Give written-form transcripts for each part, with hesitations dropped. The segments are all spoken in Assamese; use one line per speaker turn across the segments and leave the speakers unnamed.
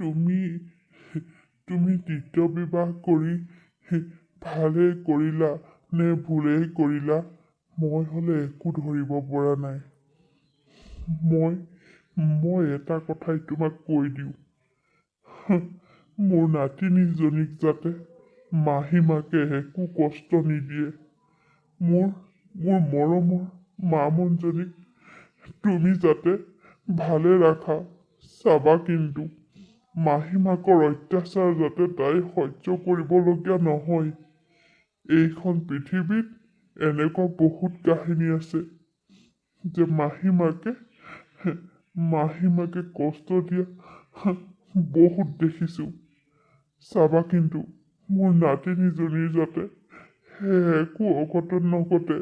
তুমি তুমি দ্বিতীয় বিবাহ কৰি ভালেই কৰিলা নে ভুলেই কৰিলা মই হ'লে একো ধৰিব পৰা নাই। মই মই এটা কথাই তোমাক কৈ দিওঁ, মোৰ নাতিনীজনীক যাতে মাহীমাকে একো কষ্ট নিদিয়ে। মোৰ মোৰ মৰমৰ মামনজনীক তুমি যাতে ভালে ৰাখা চাবা, কিন্তু মাহীমাকৰ অত্যাচাৰ যাতে তাই সহ্য কৰিবলগীয়া নহয়। এইখন পৃথিৱীত এনেকুৱা বহুত কাহিনী আছে যে মাহীমাকে কষ্ট দিয়া বহুত দেখিছোঁ। চাবা কিন্তু মোৰ নাতিনীজনীৰ যাতে একো অঘটন নঘটে।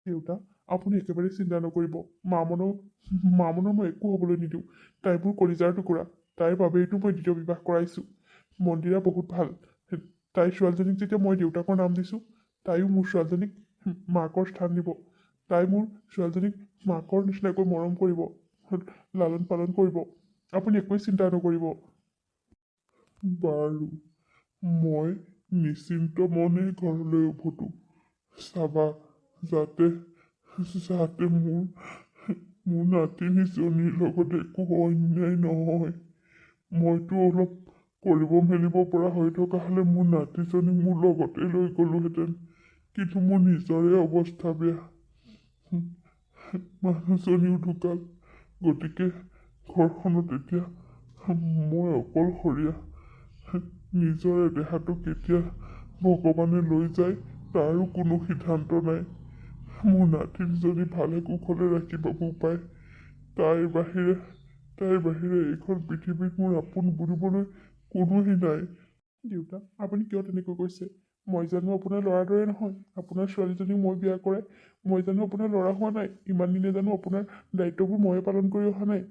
দেউতা, আপুনি একেবাৰে চিন্তা নকৰিব। মামনৰ মই একো হ'বলৈ নিদিওঁ। তাই মোৰ কলিজাৰ টুকুৰা। তাইৰ বাবেইতো মই দ্বিতীয় বিবাহ কৰাইছোঁ। মন্দিৰা বহুত ভাল। তাইৰ ছোৱালীজনীক যেতিয়া মই দেউতাকৰ নাম দিছোঁ, তাইও মোৰ ছোৱালীজনীক মাকৰ স্থান দিব। তাই মোৰ ছোৱালীজনীক মাকৰ নিচিনাকৈ মৰম কৰিব, লালন পালন কৰিব। আপুনি একোৱেই চিন্তা নকৰিব। বাৰু, মই নিশ্চিন্ত মনে ঘৰলৈ উভতো। চাবা যাতে যাতে মোৰ নাতিনীজনীৰ লগত একো অন্যায় নহয়। মইতো অলপ কৰিব মেলিব পৰা হৈ থকা হ'লে মোৰ নাতিজনীক মোৰ লগতে লৈ গ'লোহেঁতেন, কিন্তু মোৰ নিজৰে অৱস্থা বেয়া। মানুহজনীও ঢুকাল, গতিকে ঘৰখনত এতিয়া মই অকলশৰীয়া। নিজৰে দেহাটো কেতিয়া ভগৱানে লৈ যায় তাৰো কোনো সিদ্ধান্ত নাই। মোৰ নাতিনীজনী ভালে কুশলে ৰাখিব পায়। তাইৰ বাহিৰে এইখন পৃথিৱীত মোৰ আপোন বুলিবলৈ কোনোৱেই নাই। দেউতা, আপুনি কিয় তেনেকৈ কৈছে? মই জানো আপোনাৰ ল'ৰাৰ দৰে নহয়। আপোনাৰ ছোৱালীজনীক মই বিয়া কৰাই মই জানো আপোনাৰ ল'ৰা হোৱা নাই। ইমান দিনে জানো আপোনাৰ দায়িত্ববোৰ ময়ে পালন কৰি অহা নাই।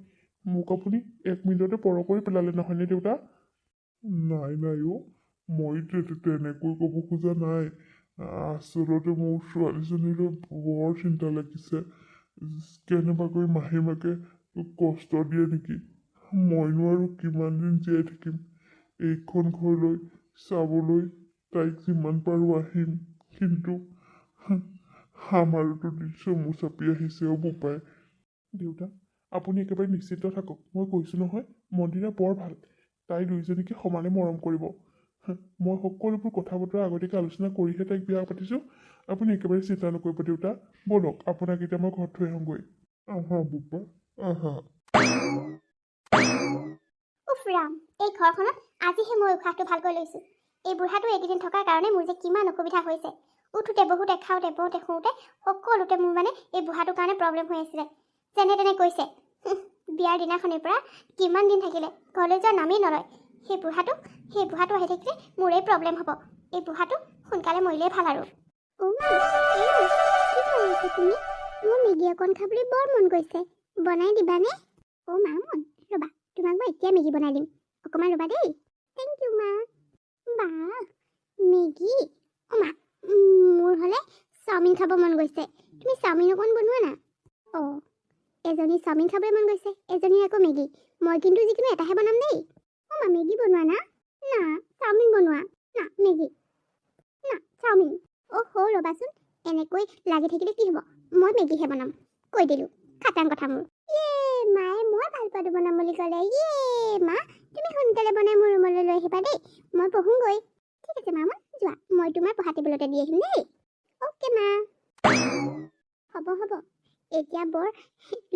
মোক আপুনি এক মিনিটতে পৰ কৰি পেলালে নহয়নে দেউতা? নাই অ', মই তেনেকৈ ক'ব খোজা নাই। আচলতে মোৰ ছোৱালীজনীলৈ বৰ চিন্তা লাগিছে। কেনেবাকৈ মাহীমাকে কষ্ট দিয়ে নেকি। মইনো আৰু কিমান দিন জীয়াই থাকিম। এইখন ঘৰলৈ চাবলৈ তাইক যিমান পাৰোঁ আহিম, কিন্তু আমাৰোতো চমু চাপি আহিছে অ' বোপাই। দেউতা, আপুনি একেবাৰে নিশ্চিন্ত থাকক। মই কৈছোঁ নহয়, মন্দিৰা বৰ ভাল। তাই দুইজনীকে সমানে মৰম কৰিব। মই সকলোবোৰ কথা বতৰা আগতীয়াকৈ আলোচনা কৰিহে তাইক বিয়া পাতিছোঁ। আপুনি একেবাৰে চিন্তা নকৰিব দেউতা। ব'লক, আপোনাক এতিয়া মই ঘৰত থৈ আহোঁগৈ। আহা বোপা, আহা।
উফ ৰাম, এই ঘৰখনত আজিহে মই উশাহটো ভালকৈ লৈছোঁ। এই বুঢ়াটো এইকেইদিন থকাৰ কাৰণে মোৰ যে কিমান অসুবিধা হৈছে। উঠোতে বহুতে খাওঁতে বওঁতে শুওঁতে সকলোতে মোৰ এই বুঢ়াটোৰ কাৰণে প্ৰব্লেম হৈ আছিলে। যেনে তেনে কৈছে, বিয়াৰ দিনাখনিৰ পৰা কিমান দিন থাকিলে, ঘৰলৈ যোৱাৰ নামেই নলয়। সেই বুঢ়াটো আহি থাকিলে মোৰেই প্ৰব্লেম হ'ব। এই বুঢ়াটো সোনকালে মৰিলেই ভাল আৰু। কি কৰি আছা তুমি? মোৰ মেগী অকণ খাবলৈ বৰ মন গৈছে, বনাই দিবানে? অ' মামন, ৰ'বা, তোমাক মই এতিয়া মেগী বনাই দিম। অকণমান ৰ'বা দেই। থেংক ইউ মা। বা, মেগী? অ' মা, মোৰ হ'লে চাওমিন খাব মন গৈছে। তুমি চাওমিন অকণ বনোৱা না। অঁ, এজনী চাওমিন খাবলৈ মন গৈছে, এজনী আকৌ মেগী। মই কিন্তু যিকোনো এটাহে বনাম দেই। অ' মা, মেগী বনোৱা না? না, চাওমিন বনোৱা। না, মেগী। না, চাওমিন। অ' ৰ'বাচোন, এনেকৈ লাগি থাকিলে কি হ'ব? মই মেগীহে বনাম। কৈ দিলোঁ, খাটাং কথা মোৰ। মায়ে মই ভাল পোৱাটো বনাম বুলি ক'লে। মা, তুমি সোনকালে বনাই মোৰ ৰুমলৈ লৈ আহিবা দেই। মই পঢ়োঁগৈ। ঠিক আছে মামন, যোৱা, মই তোমাৰ পঢ়া টেবুলতে দি আহিম দেই। অ'কে মা। হ'ব। এতিয়া বৰ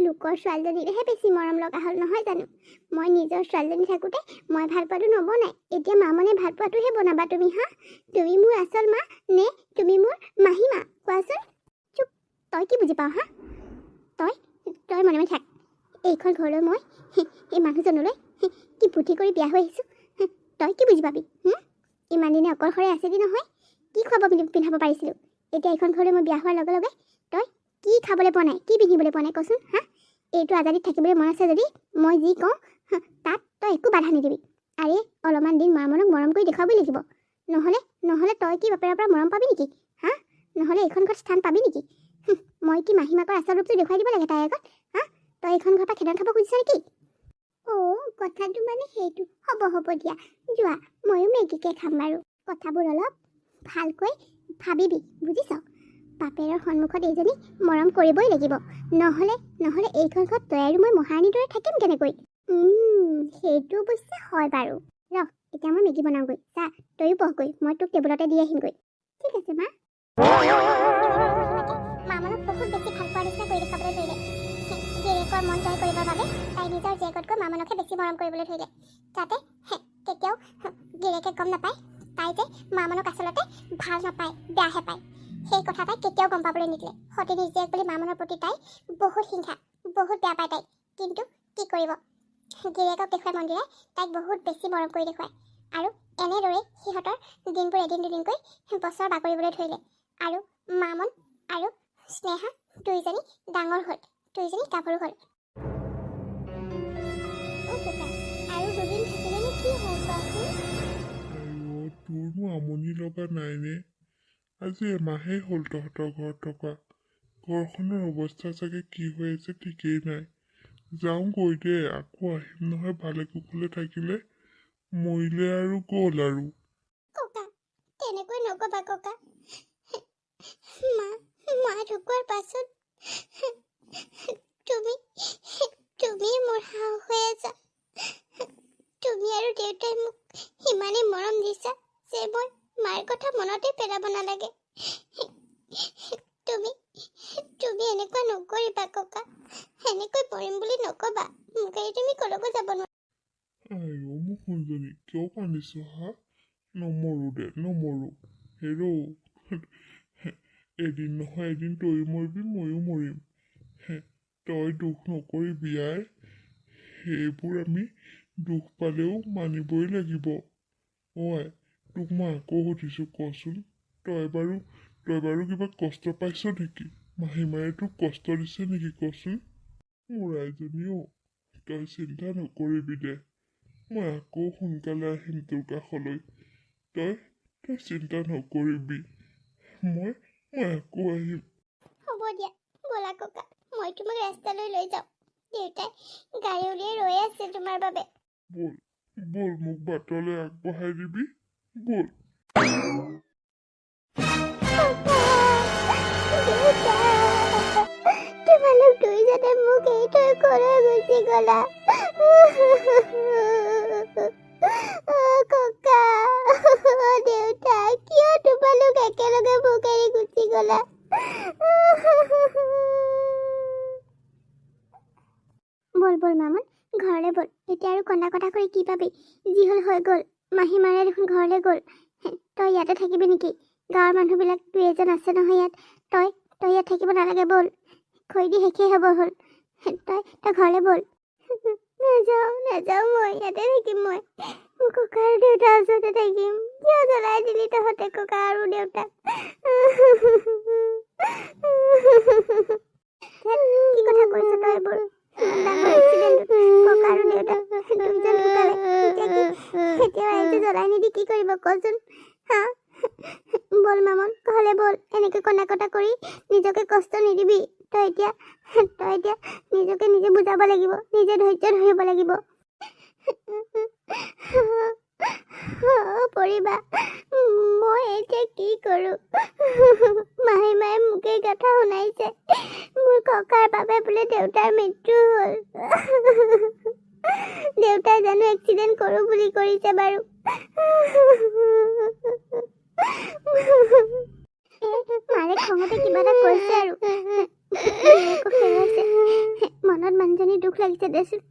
লোকৰ ছোৱালীজনীলেহে বেছি মৰম লগা হ'ল নহয় জানো? মই নিজৰ ছোৱালীজনী থাকোঁতে মই ভাল পোৱাটো নবনাই এতিয়া মামনে ভাল পোৱাটোহে বনাবা তুমি, হা? তুমি মোৰ আচল মা নে তুমি মোৰ মাহী মা? কোৱাচোন। চুপ, তই কি বুজি পাৱ, হা? তই মনে থাক। এইখন ঘৰলৈ মই এই মানুহজনলৈ কি বুদ্ধি কৰি বিয়া হৈ আহিছোঁ, তই কি বুজি পাবি? ইমান দিনে অকলশৰে আছিলি নহয়, কি খুৱাব পিন্ধাব পাৰিছিলোঁ। এতিয়া এইখন ঘৰলৈ মই বিয়া হোৱাৰ লগে লগে তই কি খাবলৈ পোৱা নাই, কি পিন্ধিবলৈ পোৱা নাই কচোন, হা? এইটো আজাদিত থাকিবলৈ মন আছে যদি মই যি কওঁ তাত তই একো বাধা নিদিবি। আৰে অলপমান দিন মামনক মৰম কৰি দেখুৱাবই লাগিব। নহ'লে তই কি বাপেৰৰ পৰা মৰম পাবি নেকি, হা? নহ'লে এইখন ঘৰত স্থান পাবি নেকি? মই কি মাহীমাকৰ আচল ৰূপটো দেখুৱাই দিব লাগে তাইৰ আগত, হা? তই এইখন ঘৰৰ পৰা খেদান খাব খুজিছ নেকি? কথাটো মানে সেইটো হ'ব দিয়া যোৱা ময়ো মেগীকে খাম বাৰু কথাবোৰ অলপ ভালকৈ ভাবিবি বুজিছ বাপেৰৰ সন্মুখত এইজনী মৰম কৰিবই লাগিব নহ'লে এইখন ঘৰত তই আৰু মই মহাৰাণীৰ দৰে থাকিম কেনেকৈ সেইটো অৱশ্যে হয় বাৰু ৰ এতিয়া মই মেগী বনাওঁগৈ চা তয়ো পঢ়গৈ মই তোক টেবুলতে দি আহিমগৈ ঠিক আছে মা মামনক বহুত বেছি ভাল পোৱাৰ নিচিনা কৰি দেখাবলৈ ধৰিলে গিৰিয়েকৰ মন জয় কৰিবৰ বাবে তাই নিজৰ জীয়েকতকৈ মামনকহে বেছি মৰম কৰিবলৈ ধৰিলে যাতে কেতিয়াও গিৰিয়েকে গম নাপায় তাই যে মামনক আচলতে ভাল নাপায় বেয়াহে পায় সেই কথা তাই কেতিয়াও গম পাবলৈ নিদিলে সতিনীৰ জীয়েক বুলি মামনৰ প্ৰতি তাই বহুত হিংসা বহুত বেয়া পায় তাই কিন্তু কি কৰিব গিৰিয়েকক দেখুৱাই মন্দিৰে তাইক বহুত বেছি মৰম কৰি দেখুৱায় আৰু এনেদৰে সিহঁতৰ দিনবোৰ এদিন দুদিনকৈ বছৰ বাগৰিবলৈ ধৰিলে আৰু মামন আৰু স্নেহা দুইজনী ডাঙৰ হ'ল দুইজনী গাভৰু হ'ল আৰু দুদিন থাকিলেনো কি হয় কোৱাচোন
তোৰনো আমনি লগা নাইনে আজি এমাহেই হ'ল তহঁতৰ ঘৰত থকা ঘৰখনৰ অৱস্থা চাগে কি হৈ আছে ঠিকেই নাই যাওঁগৈ দে আকৌ আহিম নহয় ভালে কুশলে থাকিলে মৰিলে আৰু গ'ল আৰু
ককা তেনেকৈ নকবা ককা মা ঢুকোৱাৰ পাছত তুমি মোৰ সাহস হৈ আছা তুমি আৰু দেউতাই মোক ইমানেই মৰম দিছা যে মই মাৰ কথা মনতে পেলাব নালাগে তুমি এনেকুৱা নকৰিবা ককা এনেকৈ পৰিম বুলি নকবা মোক এৰি তুমি কলৈকো যাব নোৱাৰা
আইঅ মোক শুনজনী কিয় কান্দিছ হা নমৰো দে নমৰো হেৰৌ এদিন নহয় এদিন তয়ো মৰিবি ময়ো মৰিম তই দুখ নকৰিবি আই সেইবোৰ আমি দুখ পালেও মানিবই লাগিব আই তোক মই আকৌ সুধিছোঁ কচোন তই বাৰু কিবা কষ্ট পাইছ নেকি মাহীমায়ে তোক কষ্ট দিছে নেকি কচোন মোৰ আইজনীও তই চিন্তা নকৰিবি দে মই আকৌ সোনকালে আহিম তোৰ কাষলৈ তই চিন্তা নকৰিবি মই আকৌ আহিম
হ'ব দিয়া ব'লা ককা মই তোমাক ৰাস্তালৈ লৈ যাওঁ দেউতাই গাড়ী উলিয়াই ৰৈ আছে তোমাৰ বাবে
বল মোক বাটলৈ আগবঢ়াই দিবি বল
তোমালোক দুইজনে মোক এৰি থৈ কলৈ গুচি গলা ককা দেউতা কিয় তোমালোক একেলগে মোক এৰি গুচি গলা বল মামন ঘৰলৈ বল এতিয়া আৰু কন্দা কটা কৰি কি পাবি যি হ'ল হৈ গ'ল মাহী মাৰে দেখোন ঘৰলৈ গ'ল তই ইয়াতে থাকিবি নেকি গাঁৱৰ মানুহবিলাক দুই এজন আছে নহয় ইয়াত তই ইয়াত থাকিব নালাগে বল খৰি দি শেষেই হ'ব হ'ল তই ঘৰলৈ বল নাযাওঁ মই ইয়াতে থাকিম মই ককা আৰু দেউতাৰ ওচৰতে থাকিম কিয় জ্বলাই দিলি তহঁতে ককা আৰু দেউতাক কি কথা কৈছ তই এইবোৰ ডাঙৰ এক্সিডেণ্টত ককা আৰু দেউতাক দুইজন ঢুকালে এতিয়া ৰাইজে জ্বলাই নিদি কি কৰিব কচোন হা বল মামন ঘৰলৈ বল এনেকৈ কন্দা কটা কৰি নিজকে কষ্ট নিদিবি তই এতিয়া নিজকে নিজে বুজাব লাগিব নিজে ধৈৰ্য ধৰিব লাগিব পৰিবা মই এতিয়া কি কৰোঁ মায়ে মোকে কথা শুনাইছে মোৰ ককাৰ বাবে বোলে দেউতাৰ মৃত্যু হ'ল দেউতাই জানো এক্সিডেণ্ট কৰোঁ বুলি কৰিছে বাৰু মাৰে খঙতে কিবা এটা কৈছে আৰু মনত মানুহজনী দুখ লাগিছে দেচোন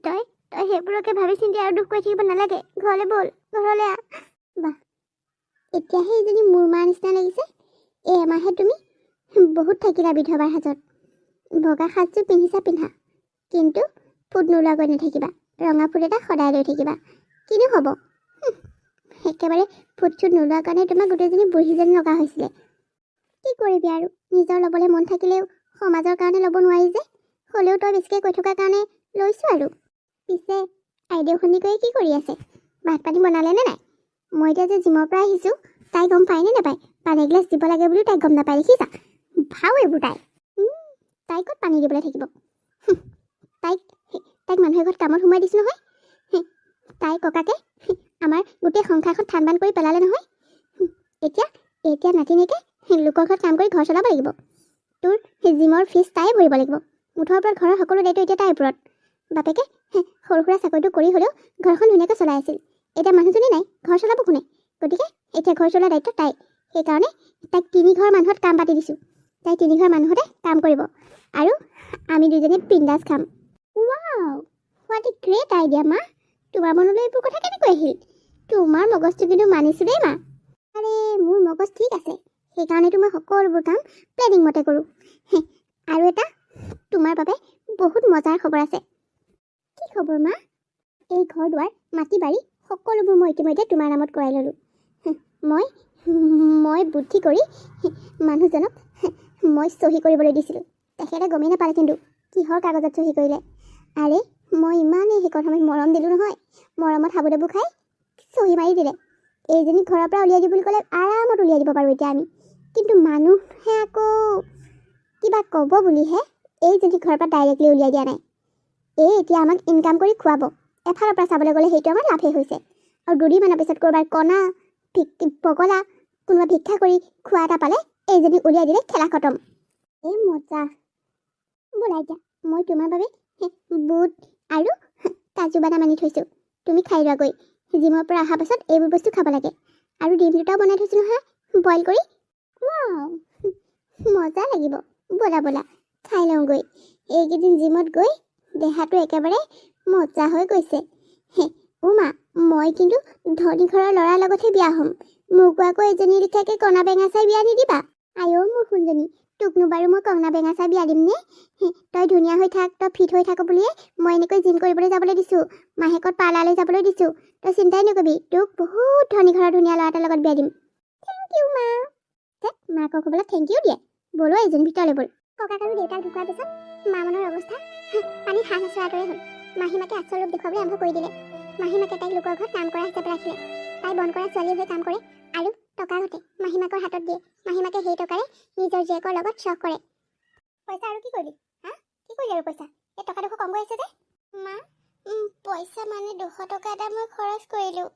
তই সেইবোৰকে ভাবি চিন্তি আৰু দুখ কৰি থাকিব নালাগে ঘৰলৈ বল ঘৰলৈ আহ বাহ এতিয়াহে এইজনী মোৰ মাৰ নিচিনা লাগিছে এই এমাহে তুমি বহুত থাকিলা বিধৱাৰ সাজত বগা সাজযোৰ পিন্ধা কিন্তু ফুট নোলোৱাকৈ নাথাকিবা ৰঙা ফুট এটা সদায় লৈ থাকিবা কিনো হ'ব একেবাৰে ফুট চুট নোলোৱাৰ কাৰণে তোমাক গোটেইজনী বুঢ়ী যেন লগা হৈছিলে কি কৰিবি আৰু নিজৰ ল'বলৈ মন থাকিলেও সমাজৰ কাৰণে ল'ব নোৱাৰি যে হ'লেও তই বেছিকৈ কৈ থকাৰ কাৰণে লৈছোঁ আৰু পিছে আইদেউ শুনিকৈ কি কৰি আছে ভাত পানী বনালে নে নাই মই এতিয়া যে জিমৰ পৰা আহিছোঁ তাই গম পায়নে নাপায় পানী এগিলাচ দিব লাগে বুলিও তাই গম নাপায় দেখিছা ভাও এইবোৰ তাই ক'ত পানী দিবলৈ থাকিব তাইক মানুহে ঘৰত কামত সোমাই দিছোঁ নহয়। তাই ককাকে আমাৰ গোটেই সংসাৰখন থান বান কৰি পেলালে নহয়। এতিয়া নাতিনীয়েকে লোকৰ ঘৰত কাম কৰি ঘৰ চলাব লাগিব। তোৰ জিমৰ ফিজ তাই ভৰিব লাগিব। মুঠৰ ওপৰত ঘৰৰ সকলো দায়িত্ব এতিয়া তাইৰ ওপৰত। বাপেকে সৰু সুৰা চাকৰিটো কৰি হ'লেও ঘৰখন ধুনীয়াকৈ চলাই আছিল। এতিয়া মানুহজনী নাই, ঘৰ চলাব কোনে? গতিকে এতিয়া ঘৰ চলোৱাৰ দায়িত্ব তাই। সেইকাৰণে তাইক 3 ঘৰ মানুহত কাম পাতি দিছোঁ। তাই 3 ঘৰ মানুহতে কাম কৰিব আৰু আমি দুজনী বিন্দাছ খাম। Wow, what a great idea মা। তোমাৰ মনলৈ এইবোৰ কথা কেনেকৈ আহিল? তোমাৰ মগজটো কিন্তু মানিছোঁ দেই মা। আৰে মোৰ মগজ ঠিক আছে, সেইকাৰণেতো মই সকলোবোৰ কাম প্লেনিং মতে কৰোঁ। আৰু এটা তোমাৰ বাবে বহুত মজাৰ খবৰ আছে। কি খবৰ মা? এই ঘৰ দুৱাৰ মাটি বাৰী সকলোবোৰ মই ইতিমধ্যে তোমাৰ নামত কৰাই ল'লোঁ। মই বুদ্ধি কৰি মানুহজনক মই চহী কৰিবলৈ দিছিলোঁ। তেখেতে গমেই নাপালে কিন্তু কিহৰ কাগজত চহী কৰিলে। আৰে মই ইমানেই সেইকণ সময়ত মৰম দিলোঁ নহয়, মৰমত হাবুডাবু খাই চহী মাৰি দিলে। এইজনী ঘৰৰ পৰা উলিয়াই দিওঁ বুলি ক'লে আৰামত উলিয়াই দিব পাৰোঁ এতিয়া আমি। কিন্তু মানুহে আকৌ কিবা ক'ব বুলিহে এইজনী ঘৰৰ পৰা ডাইৰেক্টলি উলিয়াই দিয়া নাই। এতিয়া আমাক ইনকাম কৰি খুৱাব। এফালৰ পৰা চাবলৈ গ'লে সেইটো আমাৰ লাভেই হৈছে। আৰু 2 দিনমানৰ পিছত ক'ৰবাৰ কণা পগলা কোনোবা ভিক্ষা কৰি খোৱা এটা পালে এইজনী উলিয়াই দিলে খেলা খতম। এই মজা। ব'লা এতিয়া মই তোমাৰ বাবে বুট আৰু কাজু বাদাম আনি থৈছোঁ। তুমি খাই লোৱাগৈ। জিমৰ পৰা অহাৰ পাছত এইবোৰ বস্তু খাব লাগে। আৰু ডিম দুটাও বনাই থৈছোঁ নহয়, বইল কৰি। ৱাও, মজা লাগিব। ব'লা খাই লওঁগৈ। এইকেইদিন জিমত গৈ দেহাটো একেবাৰে মজা হৈ গৈছে। মা, মই কিন্তু ধনী ঘৰৰ ল'ৰাৰ লগতহে বিয়া হ'ম। মোকো আকৌ এজনী লিখাকে কণা বেঙা চাই বিয়া নিদিবা। আইঅ' মোৰ সোণজনী, তোকনো বাৰু মই কণা বেঙা চাই বিয়া দিম নে? তই ধুনীয়া হৈ থাক, তই ফিট হৈ থাক বুলিয়ে মই এনেকৈ জিম কৰিবলৈ যাবলৈ দিছোঁ। মাহেকত পাৰ্লাৰলৈ যাবলৈ দিছোঁ। তই চিন্তাই নকৰিবি, তোক বহুত ধনী ঘৰৰ ধুনীয়া ল'ৰা এটাৰ লগত বিয়া দিম। থেংক ইউ মা। মাকক ক'বলৈ থেংক ইউ দিয়ে। বলো এজনী ভিতৰলৈ ব'ল। ককাক আৰু দেউতাক ঢুকোৱাৰ পিছত মামনৰ অৱস্থা পানী হাঁহ নচৰাৰ দৰে হ'ল। মাহীমাকে আচল ৰূপ দেখুৱাবলৈ আৰম্ভ কৰি দিলে। মাহীমাকে তাইক লোকৰ ঘৰত কাম কৰা হিচাপে ৰাখিলে। তাই বন কৰা ছোৱালী হৈ কাম কৰে আৰু টকা ঘটে মাহীমাকৰ হাতত দিয়ে। মাহীমাকে সেই টকাৰে নিজৰ জীয়েকৰ লগত চখ কৰে। পইচা আৰু কি কৰিলি? কি কৰিলি আৰু পইচা? এই টকা 200 কম গৈ আছে যে। মা, পইচা মানে 200 টকা এটা মই খৰচ কৰিলোঁ।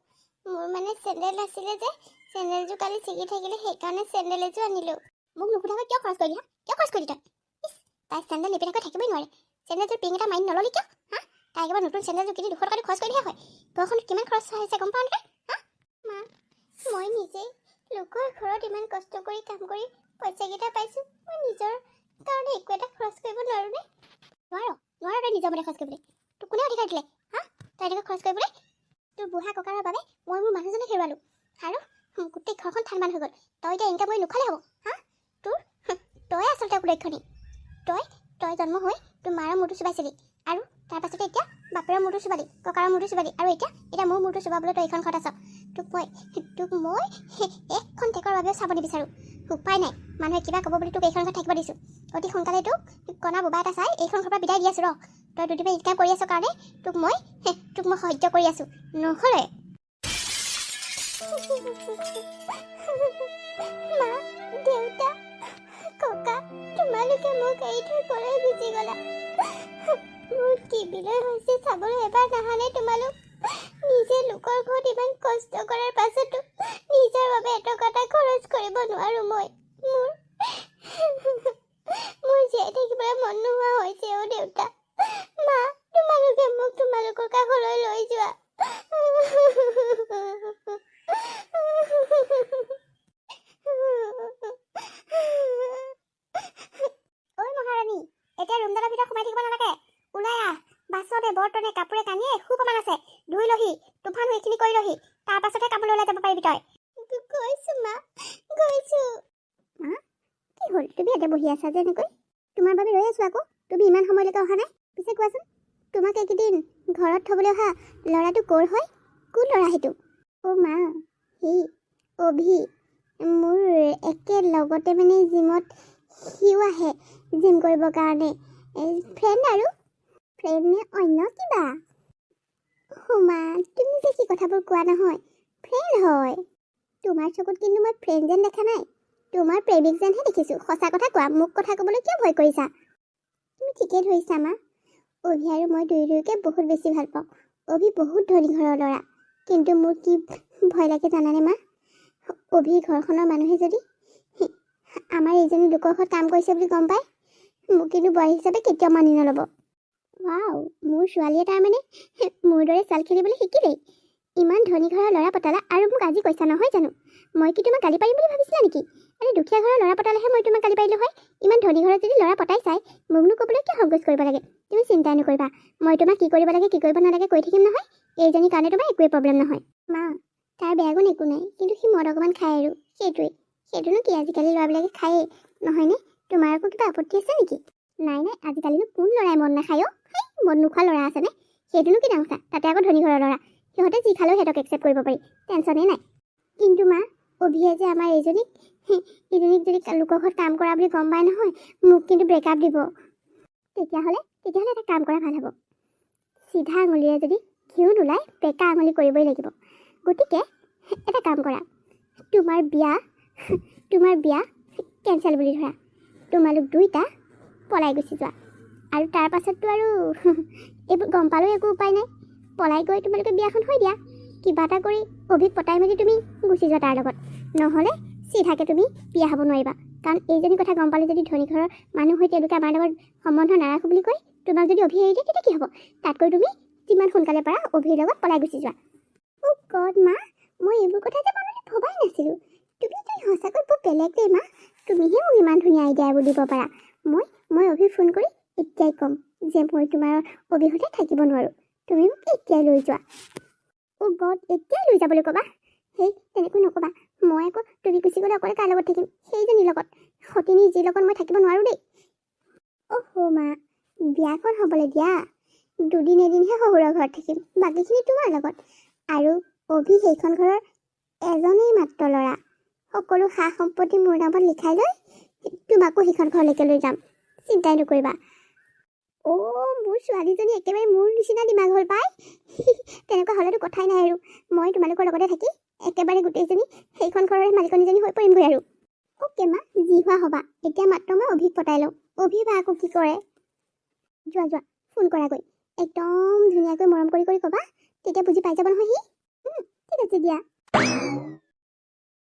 মোৰ মানে চেণ্ডেল নাছিলে যে, চেণ্ডেলযোৰ কালি ছিগি থাকিলে, সেইকাৰণে চেণ্ডেল এযোৰ আনিলোঁ। মোক নুসুধাকৈ কিয় খৰচ কৰিলি? কিয় খৰচ কৰিলি তই? তাই চেণ্ডেল নিপিন্ধাকৈ থাকিবই নোৱাৰে। চেণ্ডেলযোৰ পিং এটা মাৰি নল'লি কিয়? তাই একেবাৰে নতুন চেণ্ডেলযোৰ কিনি 200 টকা খৰচ কৰিলেহে হয়। ঘৰখনত কিমান খৰচ হৈছে গম পাওঁ নে? মা, মই নিজেই লোকৰ ঘৰত ইমান কষ্ট কৰি কাম কৰি পইচাকেইটা পাইছোঁ। মই নিজৰ কাৰণে একো এটা খৰচ কৰিব নোৱাৰোঁনে? নোৱাৰ তই নিজৰ মতে খৰচ কৰিবলৈ। তোক কোনে অধিকাৰ দিলে? তই এনেকৈ খৰচ কৰিবলৈ? তোৰ বুঢ়া ককাৰৰ বাবে মই মোৰ মানুহজনক হেৰুৱালোঁ আৰু গোটেই ঘৰখন থান বান হৈ গ'ল। তই এতিয়া ইনকাম কৰি নোখালে হ'ব? তই আচলতে কুলক্ষণী। তই জন্ম হৈ তোৰ মাৰৰ মূৰটো চুবাইছিলি আৰু তাৰপাছতে এতিয়া বাপেৰৰ মূৰটো চুবালি, ককাৰৰ মূৰটো চুবালি আৰু এতিয়া মোৰ মূৰটো চুবাবলৈ তই এইখন ঘৰত আছ। তোক মই এখন টেকৰ বাবেও চাব নিবিচাৰোঁ। উপায় নাই, মানুহে কিবা ক'ব বুলি তোক এইখন ঘৰত থাকিব দিছোঁ। অতি সোনকালে তোক কণা বোবা এটা চাই এইখন ঘৰৰ পৰা বিদায় দি আছোঁ। ৰ, তই দুদিনমান ইনকাম কৰি আছ কাৰণে তোক মই সাহায্য কৰি আছোঁ। নহ'লে মা, দেউতা, ককা, তোমালোকে মোক এৰি থৈ ক'লৈ গুচি গ'লা? মোৰ কি বিলৈ হৈছে চাবলৈ এবাৰ নাহানে তোমালোক? নিজে লোকৰ ঘৰত ইমান কষ্ট কৰাৰ পাছতো নিজৰ বাবে এটকা এটা খৰচ কৰিব নোৱাৰোঁ মই। মোৰ জীয়াই থাকিবলৈ মন নোহোৱা হৈছে। অ' দেউতা, মা, তোমালোকে মোক তোমালোকৰ কাষলৈ লৈ যোৱা। ঐ মহাৰাণী, এতিয়া ৰুমডালৰ ভিতৰত সোমাই থাকিব নালাগে। ওলাই আহ। বাচনে বৰ্তনে কাপোৰে কানিয়ে এসোপামান আছে, ধুই লহি। তুফান এইখিনি কৰি লহি, তাৰ পাছতহে কামলৈ ওলাই যাব পাৰিবি তই। গৈছোঁ মা, গৈছোঁ। কি হ'ল? তুমি ইয়াতে বহি আছা যে এনেকৈ? তোমাৰ বাবে ৰৈ আছোঁ আকৌ। তুমি ইমান সময়লৈকে অহা নাই। পিছে কোৱাচোন, তোমাক এইকেইদিন ঘৰত থ'বলৈ অহা ল'ৰাটো ক'ৰ হয়? কোন ল'ৰা সেইটো? অ' মা, সি অভি, মোৰ একে লগতে মানে জিমত সিও আহে জিম কৰিবৰ কাৰণে। ফ্ৰেণ্ড আৰু ফ্ৰেণ্ড নে অন্য কিবা? মা, তুমি যে কি কথাবোৰ কোৱা নহয়, ফ্ৰেণ্ড হয়। তোমাৰ চকুত কিন্তু মই ফ্ৰেণ্ড যেন দেখা নাই, তোমাৰ প্ৰেমিক যেনহে দেখিছোঁ। সঁচা কথা কোৱা, মোক কথা ক'বলৈ কিয় ভয় কৰিছা? তুমি ঠিকেই ধৰিছা মা। অভি আৰু মই দুয়োকে বহুত বেছি ভাল পাওঁ। অভি বহুত ধনী ঘৰৰ ল'ৰা, কিন্তু মোৰ কি ভয় লাগে জানানে মা? অভি ঘৰখনৰ মানুহে যদি আমাৰ এইজনী লোকৰ ঘৰত কাম কৰিছে বুলি গম পায়, মোক কিন্তু বোৱাৰী হিচাপে কেতিয়াও মানি নল'ব। ৱাও, মোৰ ছোৱালীয়ে তাৰমানে মোৰ দৰে চাল খেলিবলৈ শিকিলেই। ইমান ধনী ঘৰৰ ল'ৰা পতালা আৰু মোক আজি কৈছা নহয় জানো? মই কি তোমাক গালি পাৰিম বুলি ভাবিছিলা নেকি? আৰে দুখীয়া ঘৰৰ ল'ৰা পতালেহে মই তোমাক গালি পাৰিলোঁ হয়। ইমান ধনী ঘৰত যদি ল'ৰা পতাই চাই মোকনো ক'বলৈ কিয় সংকোচ কৰিব লাগে? তুমি চিন্তাই নকৰিবা, মই তোমাক কি কৰিব লাগে কি কৰিব নালাগে কৈ থাকিম নহয়। এইজনীৰ কাৰণে তোমাৰ একোৱেই প্ৰব্লেম নহয়। মা, তাৰ বেয়া গুণ একো নাই, কিন্তু সি মদ অকণমান খায় আৰু সেইটোনো কি, আজিকালি ল'ৰাবিলাকে খায়েই নহয়নে? তোমাৰ আকৌ কিবা আপত্তি আছে নেকি? নাই নাই, আজিকালিনো কোন ল'ৰাই মদ নাখায় অ'? মদ নোখোৱা ল'ৰা আছেনে? সেইটোনো কি ডাঙৰ কথা, তাতে আকৌ ধনী ঘৰৰ ল'ৰা, সিহঁতে যি খালেও সিহঁতক একচেপ্ট কৰিব পাৰি, টেনশ্যনেই নাই। কিন্তু মা, অভিয়ে যে আমাৰ ইজনীক যদি লোকৰ ঘৰত কাম কৰা বুলি গম পায় নহয়, মোক কিন্তু ব্ৰেকআপ দিব। তেতিয়াহ'লে এটা কাম কৰা ভাল হ'ব। চিধা আঙুলিৰে যদি ঘিউ নোলায় বেকা আঙুলি কৰিবই লাগিব। গতিকে এটা কাম কৰা, তোমাৰ বিয়া কেঞ্চেল বুলি ধৰা। তোমালোক দুইটা পলাই গুচি যোৱা, আৰু তাৰ পাছততো আৰু এইবোৰ গম পালেও একো উপায় নাই। পলাই গৈ তোমালোকে বিয়াখন হৈ দিয়া। কিবা এটা কৰি অভিক পতাই মেলি তুমি গুচি যোৱা তাৰ লগত। নহ'লে চিধাকৈ তুমি বিয়া হ'ব নোৱাৰিবা, কাৰণ এইজনী কথা গম পালে যদি ধনী ঘৰৰ মানুহ হৈ তেওঁলোকে আমাৰ লগত সম্বন্ধ নাৰাখোঁ বুলি কয়, তোমাক যদি অভি এৰি দিয়ে তেতিয়া কি হ'ব? তাতকৈ তুমি যিমান সোনকালে পাৰা অভিৰ লগত পলাই গুচি যোৱা। অ' গড মা, মই এইবোৰ কথা যে মনলৈ ভবাই নাছিলোঁ। তুমি সঁচাকৈ বৰ বেলেগ দেই মা, তুমিহে মোক ইমান ধুনীয়া আইডিয়াবোৰ দিব পাৰা। মই অভিক ফোন কৰি এতিয়াই ক'ম যে মই তোমাৰ অবিহনে থাকিব নোৱাৰোঁ, তুমি মোক এতিয়াই লৈ যোৱা। অ' গড, এতিয়াই লৈ যাবলৈ ক'বা? সেই তেনেকৈ নক'বা, মই আকৌ তুমি গুচি গ'লে অকলে কাৰ লগত থাকিম? সেইজনীৰ লগত, সতিনীৰ যি লগত মই থাকিব নোৱাৰোঁ দেই। অহ' মা, বিয়াখন হ'বলৈ দিয়া, দুদিন এদিনহে শহুৰৰ ঘৰত থাকিম, বাকীখিনি তোমাৰ লগত। আৰু অভি সেইখন ঘৰৰ এজনেই মাত্ৰ ল'ৰা, সকলো সা সম্পত্তি মোৰ নামত লিখাই লৈ তোমাকো সেইখন ঘৰলৈকে লৈ যাম, চিন্তাই নকৰিবা। অ' মোৰ ছোৱালীজনী একেবাৰে মোৰ নিচিনা দিমাগ হ'ল পাই। তেনেকুৱা হ'লেতো কথাই নাই আৰু, মই তোমালোকৰ লগতে থাকি একেবাৰে গোটেইজনী সেইখন ঘৰৰে মালিকনীজনী হৈ পৰিমগৈ আৰু। অ'কে মা, যি হোৱা হ'বা, এতিয়া মাত্ৰ মই অভিক পতাই লওঁ। অভি বা আকৌ কি কৰে? যোৱা ফোন কৰাগৈ, একদম ধুনীয়াকৈ মৰম কৰি ক'বা, তেতিয়া বুজি পাই যাব নহয় সি। ঠিক আছে দিয়া।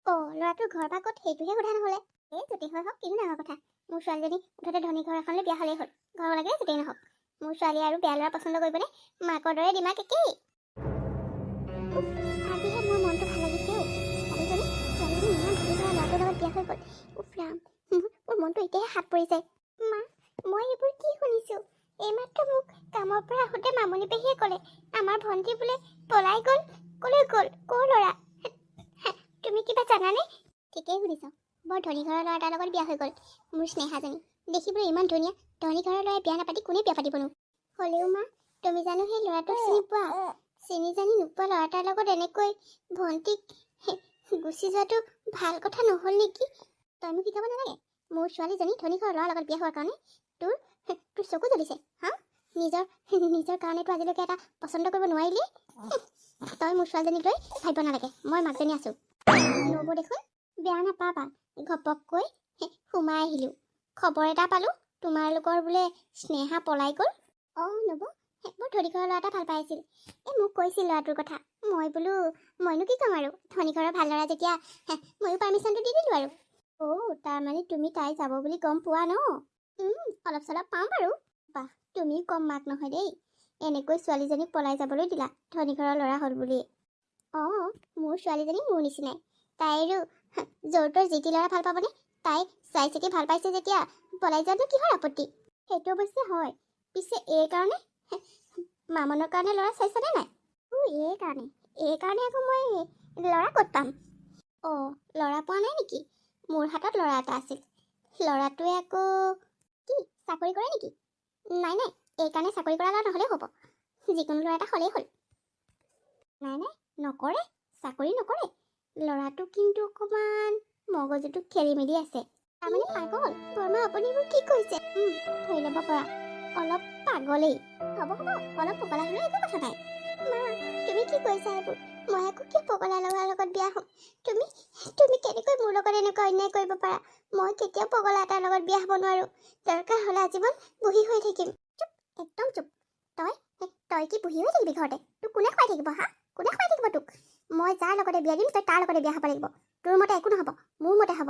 অ' ল'ৰাটোৰ ঘৰ বা ক'ত সেইটোহে সোধা নহ'লে। এই য'তেই হয় হওক, কিনো ডাঙৰ কথা। মোৰ ছোৱালীজনী মুঠতে ধনী ঘৰ এখনলৈ বিয়া হ'লেই হ'ল, ঘৰ লাগে য'তেই নহওক। মোৰ ছোৱালী আৰু বেয়া ল'ৰা পচন্দ কৰিবলৈ মাকৰ দৰে দিমাগ একেই। আজিহে মোৰ মনটো ভাল লাগিছে অ'। ছোৱালীজনী ইমান ধনী ঘৰৰ ল'ৰাটোৰ লগত বিয়া হৈ গ'ল। উফ ৰাম, মোৰ মনটো এতিয়াহে হাত পৰিছে। মা, মই এইবোৰ কি শুনিছোঁ? এইমাত্ৰ মোক কামৰ পৰা আহোঁতে মামনি পেহীয়ে ক'লে আমাৰ ভণ্টি বোলে পলাই গ'ল। ক'লৈ গ'ল? ক'ৰ ল'ৰা? তুমি কিবা জানানে? ঠিকেই শুনিছ, বৰ ধনী ঘৰৰ ল'ৰা এটাৰ লগত বিয়া হৈ গ'ল মোৰ স্নেহাজনী। দেখিবলৈ ইমান ধুনীয়া, ধনী ঘৰৰ ল'ৰাই বিয়া নাপাতি কোনে বিয়া পাতিবনো? হ'লেও মা, তুমি জানো সেই ল'ৰাটোক চিনি পোৱা? চিনি জানি নোপোৱা ল'ৰা এটাৰ লগত এনেকৈ ভণ্টিক গুচি যোৱাটো ভাল কথা নহ'ল নেকি? তই মোক শিকাব নালাগে। মোৰ ছোৱালীজনী ধনী ঘৰৰ ল'ৰাৰ লগত বিয়া হোৱাৰ কাৰণে তোৰ চকু জ্বলিছে, হা? নিজৰ কাৰণেতো আজিলৈকে এটা পচন্দ কৰিব নোৱাৰিলি। তই মোৰ ছোৱালীজনীক লৈ ভাবিব নালাগে, মই মাকজনী আছোঁ। নবৌ দেখোন, বেয়া নাপাবা, ঘপককৈ সোমাই আহিলোঁ। খবৰ এটা পালোঁ তোমালোকৰ বোলে স্নেহা পলাই গ'ল। অঁ নবৌ, বৰ ধনী ঘৰৰ ল'ৰা এটা ভাল পাই আছিল। মোক কৈছিল ল'ৰাটোৰ কথা। মই বোলো মইনো কি ক'ম আৰু, ধনী ঘৰৰ ভাল ল'ৰা যেতিয়া ময়ো পাৰ্মিশ্যনটো দি দিলোঁ আৰু। অ' তাৰমানে তুমি তাই যাব বুলি গম পোৱা ন? অলপ চলপ পাওঁ বাৰু। বাহ, তুমি কম মাক নহয় দেই, এনেকৈ ছোৱালীজনীক পলাই যাবলৈ দিলা ধনী ঘৰৰ ল'ৰা হ'ল বুলি। অঁ, মোৰ ছোৱালীজনী মোৰ নিচিনাই, তাইৰো য'ৰ ত'ৰ যি টি ল'ৰা ভাল পাবনে? তাই চাই চিতি ভাল পাইছে যেতিয়া পলাই যোৱাটো কিহৰ আপত্তি? সেইটো অৱশ্যে হয়। পিছে এই কাৰণে মামনৰ কাৰণে ল'ৰা চাইছনে নাই? এই কাৰণে আকৌ মই ল'ৰা ক'ত পাম? অঁ, ল'ৰা পোৱা নাই নেকি? মোৰ হাতত ল'ৰা এটা আছিল। ল'ৰাটোৱে আকৌ কি চাকৰি কৰে নেকি? নাই, এই কাৰণে চাকৰি কৰা ল'ৰা নহ'লেও হ'ব, যিকোনো ল'ৰা এটা হ'লেই হ'ল। নাই, নকৰে, চাকৰি নকৰে। ল'ৰাটো কিন্তু অকণমান মগজুটো খেলি মেলি আছে, তাৰমানে পাগল। বৰমা আপুনি মোক কি কৈছে? ধৰি ল'ব পৰা, অলপ পাগলেই। হ'ব, অলপ পগলা হ'লেও একো কথা নাই। মা, তুমি কি কৈছা এইবোৰ? মই আকৌ কি পগলা ল'ৰাৰ লগত বিয়া হ'ম? তুমি কেনেকৈ মোৰ লগত এনেকুৱা অন্যায় কৰিব পাৰা? মই কেতিয়াও পগলা এটাৰ লগত বিয়া হ'ব নোৱাৰোঁ। দৰকাৰ হ'লে আজীৱন বহি হৈ থাকিম। চুপ, একদম চুপ। তই কি পুহি হৈ থাকিবি ঘৰতে? তোক কোনে খুৱাই থাকিব হা? কোনে খুৱাই থাকিব তোক? মই যাৰ লগতে বিয়া দিম তই তাৰ লগতে বিয়া হ'ব লাগিব। তোৰ মতে একো নহ'ব, মোৰ মতে হ'ব।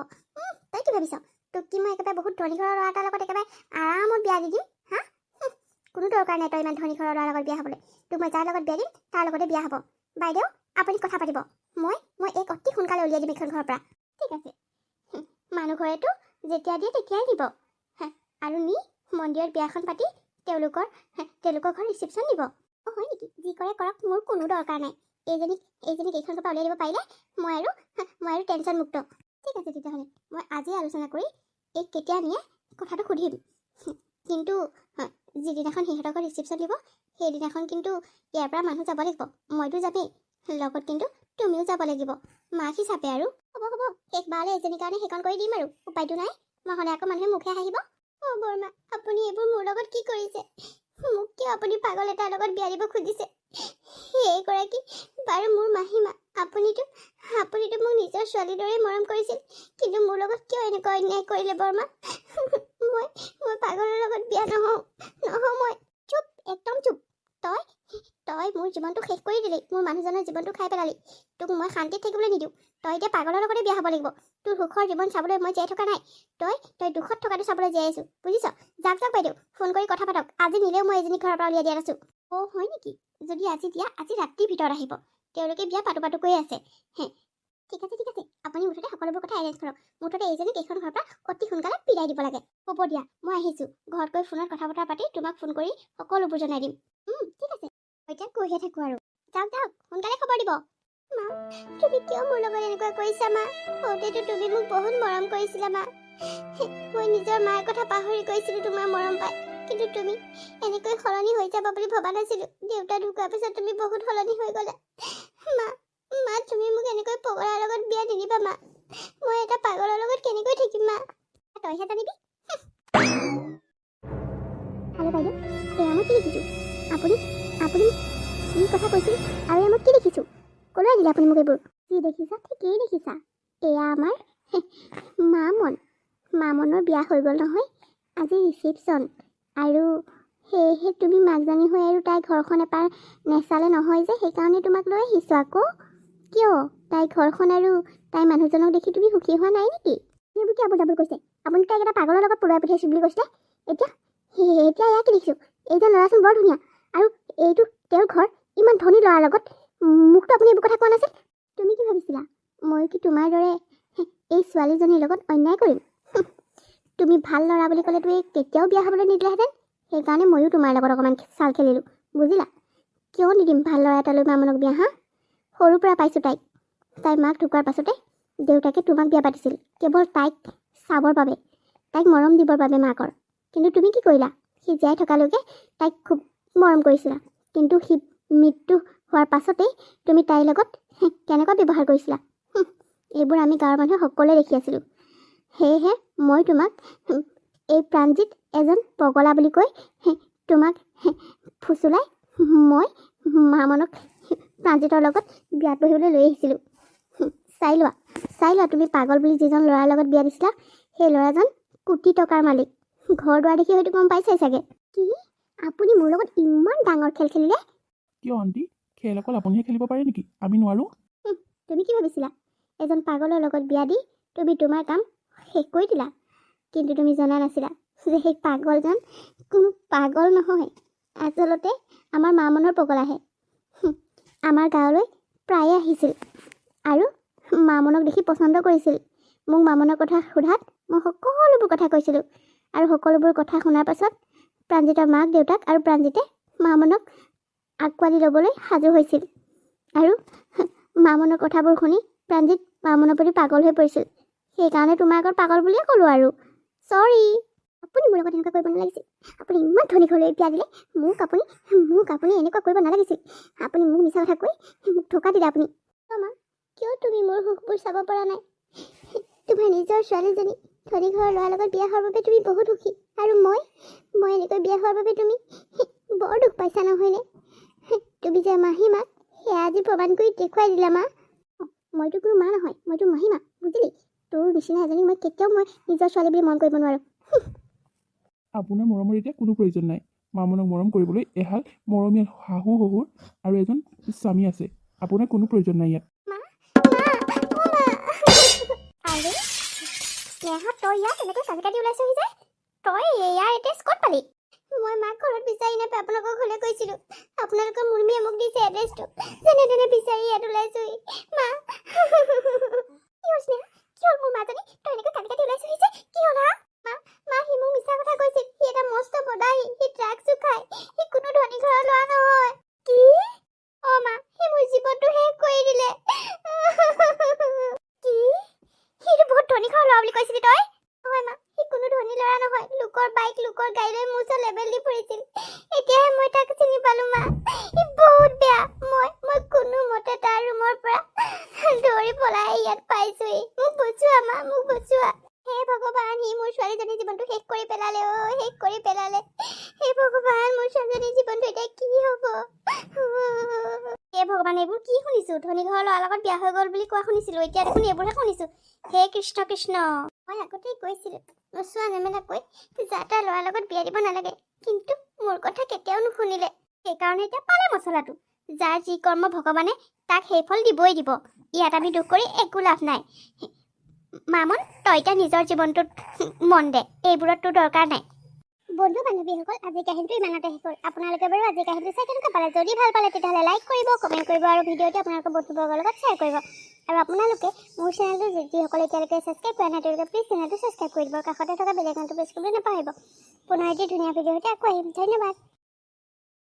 তই কি ভাবিছ? তোক কি মই একেবাৰে বহুত ধনী ঘৰৰ ল'ৰা এটাৰ লগত একেবাৰে আৰামত বিয়া দি দিম হা? কোনো দৰকাৰ নাই তই ইমান ধনী ঘৰৰ ল'ৰাৰ লগত বিয়া হ'বলৈ। তোক মই যাৰ লগত বিয়া দিম তাৰ লগতে বিয়া হ'ব। বাইদেউ আপুনি কথা পাতিব। মই এই অতি সোনকালে উলিয়াই দিম এইখন ঘৰৰ পৰা। ঠিক আছে, মানুহ ঘৰেতো যেতিয়া দিয়ে তেতিয়াই দিব আৰু নি মন্দিৰত বিয়াখন পাতি তেওঁলোকৰ ঘৰত ৰিচিপশ্যন দিব। হয় নেকি? যি কৰে কৰক, মোৰ কোনো দৰকাৰ নাই। এইজনীক এইখন ঘৰৰ পৰা উলিয়াই দিব পাৰিলে মই আৰু টেনশ্যন মুক্ত। ঠিক আছে তেতিয়াহ'লে মই আজি আলোচনা কৰি এই কেতিয়া নিয়ে কথাটো সুধিম। কিন্তু যিদিনাখন সিহঁতৰ ঘৰত ৰিচিপশ্যন দিব সেইদিনাখন কিন্তু ইয়াৰ পৰা মানুহ যাব লাগিব। মইতো যামেই, লগত কিন্তু তুমিও যাব লাগিব মাক হিচাপে। আৰু হ'ব শেষবাৰলৈ এজনীৰ কাৰণে সেইখন কৰি দিম আৰু উপায়টো নাই, নহ'লে আকৌ মানুহে মুখে হাঁহিব। বৰমা আপুনি এইবোৰ মোৰ লগত কি কৰিছে? মোক কিয় আপুনি পাগল এটাৰ লগত বিয়া দিব খুজিছে? এইগৰাকী বাৰু মোৰ মাহীমা। আপুনিতো মোক নিজৰ ছোৱালীৰ দৰে মৰম কৰিছিল, কিন্তু মোৰ লগত কিয় এনেকুৱা অন্যায় কৰিলে বৰমা? মই পাগলৰ লগত বিয়া নহওঁ মই। চুপ, একদম চুপ। তই মোৰ জীৱনটো শেষ কৰি দিলি, মোৰ মানুহজনৰ জীৱনটো খাই পেলালি। তোক মই শান্তিত থাকিবলৈ নিদিওঁ। তই এতিয়া পাগলৰ লগতে বিয়া হ'ব লাগিব। তোৰ সুখৰ জীৱন চাবলৈ মই জীয়াই থকা নাই। তই দুখত থকাটো চাবলৈ জীয়াই আছো, বুজিছ? যাক বাইদেউ ফোন কৰি কথা পাতক। আজি নিলেও মই এজনী ঘৰৰ পৰা উলিয়াই দিয়া নাছো। হয় নেকি? যদি আজি দিয়া, আজি ৰাতিৰ ভিতৰত আহিব। তেওঁলোকে বিয়া পাতো কৈ আছে। ঠিক আছে আপুনি মুঠতে সকলোবোৰ কথা এৰেঞ্জ কৰক। মুঠতে এইজনীক এইখন ঘৰৰ পৰা অতি সোনকালে বিদায় দিব লাগে। হ'ব দিয়া, মই আহিছোঁ। ঘৰত গৈ ফোনত কথা বতৰা পাতি তোমাক ফোন কৰি সকলোবোৰ জনাই দিম। ঠিক আছে, এতিয়া গৈহে থাকোঁ আৰু। যাওক সোনকালে খবৰ দিব। মা তুমি কিয় মোৰ লগত এনেকুৱা কৰিছা? মা সৰুতেতো তুমি মোক বহুত মৰম কৰিছিলা মা। মই নিজৰ মাৰ কথা পাহৰি গৈছিলোঁ তোমাৰ মৰম পাই, কিন্তু তুমি এনেকৈ সলনি হৈ যাবা বুলি ভবা নাছিলোঁ। দেউতা ঢুকোৱাৰ পিছত তুমি বহুত সলনি হৈ গ'লা। মা তুমি মোক এনেকৈ পগলাৰ লগত বিয়া নিদিবা মা। মই এটা পাগলৰ লগত কেনেকৈ থাকিম মা? তইহে জানিবি। হেল্ল' বাইদেউ, এয়া মই কি দেখিছোঁ? আপুনি কি কথা কৈছিল আৰু এয়া মই কি দেখিছোঁ? ক'লৈ দিলে আপুনি মোক এইবোৰ? কি দেখিছা ঠিকেই দেখিছা। এয়া আমাৰ মামনৰ বিয়া হৈ গ'ল নহয়, আজি ৰিচিপশ্যন। আৰু সেয়েহে তুমি মাকজনী হৈ আৰু তাইৰ ঘৰখন এপাৰ নেচালে নহয় যে, সেইকাৰণে তোমাক লৈ আহিছোঁ আকৌ। কিয় তাইৰ ঘৰখন আৰু তাইৰ মানুহজনক দেখি তুমি সুখী হোৱা নাই নেকি? সেইবোৰ কি আবুল কৈছে? আপুনি তাইক এটা পাগলৰ লগত পৰুৱাই পঠিয়াইছোঁ বুলি কৈছিলে। এতিয়া এয়া কি দেখিছোঁ? এইজন ল'ৰাচোন বৰ ধুনীয়া, আৰু এইটো তেওঁৰ ঘৰ। ইমান ধনী ল'ৰাৰ লগত মোকতো আপুনি এইবোৰ কথা কোৱা নাছিল। তুমি কি ভাবিছিলা মই কি তোমাৰ দৰে এই ছোৱালীজনীৰ লগত অন্যায় কৰিম? তুমি ভাল ল'ৰা বুলি ক'লে তুমি কেতিয়াও বিয়া হ'বলৈ নিদিলাহেঁতেন। সেইকাৰণে ময়ো তোমাৰ লগত অকণমান চাল খেলিলোঁ, বুজিলা? কিয় নিদিম ভাল ল'ৰা এটালৈ মামনক বিয়া? সৰুৰ পৰা পাইছোঁ তাইৰ মাক ঢুকোৱাৰ পাছতে দেউতাকে তোমাক বিয়া পাতিছিল কেৱল তাইক চাবৰ বাবে, তাইক মৰম দিবৰ বাবে মাকৰ। কিন্তু তুমি কি কৰিলা? সি জীয়াই থকালৈকে তাইক খুব মৰম কৰিছিলা, কিন্তু সি মৃত্যু হোৱাৰ পাছতেই তুমি তাইৰ লগত কেনেকুৱা ব্যৱহাৰ কৰিছিলা? এইবোৰ আমি গাঁৱৰ মানুহে সকলোৱে দেখি আছিলোঁ। সেয়েহে মই তোমাক এই প্ৰাণজিত এজন পগলা বুলি কৈ তোমাক ফুচুলাই মই মামনক প্ৰাণজিতৰ লগত বিয়াত বহিবলৈ লৈ আহিছিলোঁ। চাই লোৱা তুমি পাগল বুলি যিজন ল'ৰাৰ লগত বিয়া দিছিলা, সেই ল'ৰাজন কোটি টকাৰ মালিক। ঘৰ দুৱাৰ দেখি হয়তো গম পাইছাই চাগে। কি আপুনি মোৰ লগত ইমান ডাঙৰ খেল খেলিলে?
কিয় আণ্টি, খেল অকল আপুনিহে খেলিব পাৰে নেকি? আমি নোৱাৰোঁ?
তুমি কি ভাবিছিলা এজন পাগলৰ লগত বিয়া দি তুমি তোমাৰ কাম শেষ কৰি দিলা? কিন্তু তুমি জনা নাছিলা যে সেই পাগলজন কোনো পাগল নহয়, আচলতে আমাৰ মামনৰ পগলাহে। আমাৰ গাঁৱলৈ প্ৰায়ে আহিছিল আৰু মামনক দেখি পচন্দ কৰিছিল। মোক মামনৰ কথা সোধাত মই সকলোবোৰ কথা কৈছিলোঁ, আৰু সকলোবোৰ কথা শুনাৰ পাছত প্ৰাণজিতৰ মাক দেউতাক আৰু প্ৰাণজিতে মামনক আঁকোৱালি ল'বলৈ সাজু হৈছিল। আৰু মামনৰ কথাবোৰ শুনি প্ৰাণজিত মামনৰ প্ৰতি পাগল হৈ পৰিছিল। সেইকাৰণে তোমাৰ আগত পাগল বুলিয়ে ক'লোঁ আৰু। চৰি, আপুনি মোৰ লগত এনেকুৱা কৰিব নালাগিছিল। আপুনি ইমান ধনী ঘৰলৈ বিয়া দিলে, মোক আপুনি এনেকুৱা কৰিব নালাগিছিল। আপুনি মোক মিছা কথা কৈ মোক ধোকা দিলে আপুনি। মা কিয় তুমি মোৰ সুখবোৰ চাব পৰা নাই? তোমাৰ নিজৰ ছোৱালীজনী ধনী ঘৰৰ ল'ৰাৰ লগত বিয়া হোৱাৰ বাবে তুমি বহুত সুখী, আৰু মই এনেকৈ বিয়া হোৱাৰ বাবে তুমি বৰ দুখ পাইছা নহয়নে? তুমি যে মাহী মাক সেয়া আজি প্ৰমাণ কৰি দেখুৱাই দিলা মা। মইতো কোনো মা নহয়, মইতো মাহীমা, বুজিলি? তোৰ নিচিনা এজনীক মই কেতিয়াও নিজৰ ছোৱালী বুলি মন কৰিব নোৱাৰোঁ।
আপোনাৰ মৰমৰ এতিয়া কোনো প্ৰয়োজন নাই। মামনক মৰম কৰিবলৈ এহাল মৰমীয়াল শাহু শহুৰ আৰু এজন স্বামী আছে। আপোনাৰ কোনো প্ৰয়োজন নাই ইয়াত।
আৰে স্নেহা, তই ইয়াত এনেকৈ কাজি কাটি ওলাইছহি যে? তই ইয়াৰ এড্ৰেছ ক'ত পালি? মই মাক ঘৰত বিচাৰি নাপাই আপোনালোকৰ ঘৰলৈ গৈছিলোঁ। আপোনালোকৰ মুৰ্মীয়ে মোক দিছে এড্ৰেছটো। যেনে তেনে বিচাৰি ইয়াত ওলাইছোহি। মা কি হ'ল স্নেহা? কি হ'ল মোৰ মাজনী? তই এনেকৈ কাজি কাটি ওলাইছহি যে? কি হ'ল হা? মা সি মোক মিছা কথা কৈছিল। সি এটা মস্ত বদাহী। সি ড্ৰাগছো খায়। সি কোনো ধনী ঘৰৰ ল'ৰা নহয়। কি? অ মা, সি মোৰ জীৱনটো শেষ কৰি দিলে। কি? সিটো বহুত ধনী ঘৰৰ ল'ৰা বুলি কৈছিলি তই? হয় মা, সি কোনো ধনী ল'ৰা নহয়। লোকৰ বাইক, লোকৰ গাড়ী লৈ মোৰ ওচৰত লেবেল দি ফুৰিছিল। এতিয়াহে মই তাক চিনি পালো মা। সি বহুত বেয়া। মই কোনো মতে তাৰ ৰুমৰ পৰা দৌৰি পলাই ইয়াত পাইছোহি। মোক বচোৱা মা, মোক বচোৱা। হে ভগৱান, সি মোৰ ছোৱালীজনীৰ জীৱনটো শেষ কৰি পেলালে। শেষ কৰি পেলালে। হে ভগৱান, মোৰ ছোৱালীজনীৰ জীৱনটো এতিয়া কি হ'ব? হে ভগৱান, এইবোৰ কি শুনিছো? ধনী ঘৰৰ ল'ৰাৰ লগত বিয়া হৈ গ'ল বুলি কোৱা শুনিছিলো। এতিয়া দেখোন এইবোৰহে শুনিছো। হে কৃষ্ণ কৃষ্ণ। মই আগতেই কৈছিলো নোচোৱা নেমেলাকৈ যা তাৰ ল'ৰাৰ লগত বিয়া দিব নালাগে, কিন্তু মোৰ কথা কেতিয়াও নুশুনিলে। সেইকাৰণে এতিয়া পালে মছলাটো। যাৰ যি কৰ্ম ভগৱানে তাক সেই ফল দিবই দিব। ইয়াত আমি দুখ কৰি একো লাভ নাই। মামন, তই এতিয়া নিজৰ জীৱনটোত মন দে। এইবোৰত তোৰ দৰকাৰ নাই। বন্ধু বান্ধৱীসকল, আজিৰ কাহিনীটো ইমানতে শেষ হ'ল। আপোনালোকে বাৰু আজিৰ কাহিনীটো চাই কেনেকুৱা পালে? যদি ভাল পালে তেতিয়াহ'লে লাইক কৰিব, কমেণ্ট কৰিব আৰু ভিডিঅ'টো আপোনালোকৰ বন্ধুবৰ্গৰ লগত শ্বেয়াৰ কৰিব। আৰু আপোনালোকে মোৰ চেনেলটো যিসকলে এতিয়ালৈকে ছাবস্ক্ৰাইব কৰা নাই তেওঁলোকে প্লিজ চেনেলটো ছাবস্ক্ৰাইব কৰি দিব। কাষতে থকা বেল আইকনটো প্ৰেছ কৰিবলৈ নাপাহৰিব। পুনৰ এটি ধুনীয়া ভিডিঅ' সৈতে আকৌ আহিম। ধন্যবাদ।